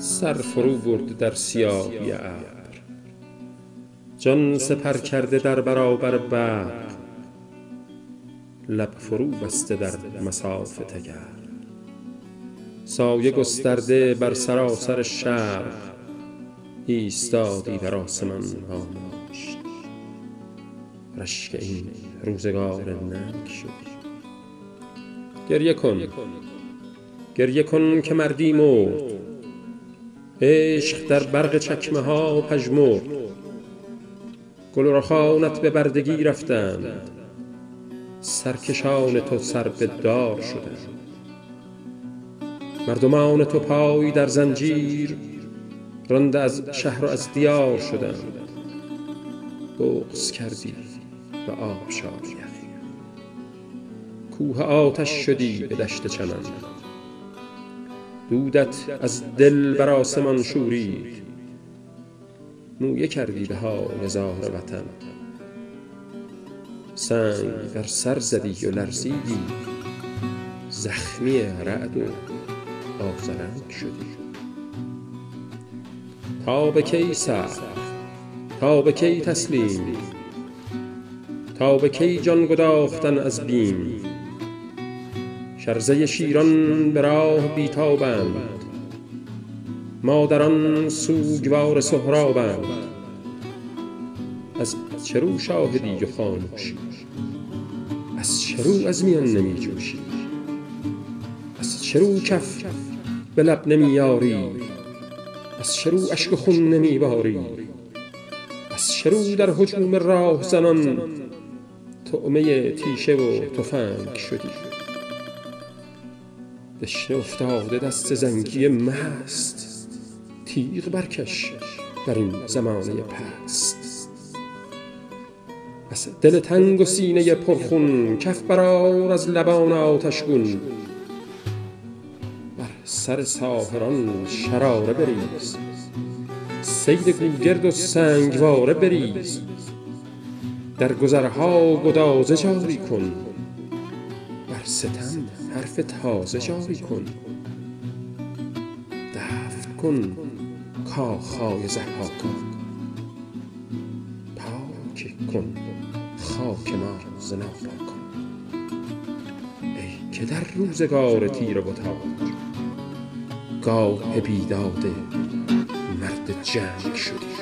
سر فرو برد در سیاهی ابر. جان سپر کرده در برابر برق، لب فرو بسته در مصاف تگر. سایه گسترده بر سراسر شرق، ایستادی در آسمان وامشت. رشک این روزگار ننگ شد. گریه کن، گریه کن که مردی مرد. عشق در برق چکمه ها پژمرد. گل و رخانت به بردگی رفتند، سرکشان تو سر به دار شدند. مردمان تو پای در زنجیر، رانده از شهر و از دیار شدند. بغض کردی به آبشار یخ، کوه آتش شدی به دشت چمن. دودت از دل بر آسمان شورید، مویه کردی به حال زار وطن. سنگ بر سر زدی و لرزیدی، زخمی رعد و آذرنگ شدی. تا به کی صبر، تا به کی تسلیم، تا به کی جان گداختن از بیم. شرزه شیران به راه بیتابند، مادران سوگوار سهرابند. از چه رو شاهدی و خاموشی، از چه رو از میان نمی جوشی؟ از چه رو کف به لب نمی یاری؟ از چه رو اشک و خون نمی باری؟ از چه رو در هجوم راه زنان طعمه تیشه و تفنگ شدی؟ دشنه افتاده دست زنگی مست، تیغ برکش در این زمانه پست. از دل تنگ و سینه پرخون، کف برآر از لبان آتشگون. بر سر ساحران شراره بریز، صید گوگرد و سنگواره بریز. در گذرها گدازه جاری کن، بر ستم حرف تازه جاری کن. دفن کن کاخهای ضحاکان، پاک کن خاک ما ز ناپاکان. ای که در روزگار تیره و تاج، گاه بیداد مرد جنگ شدی.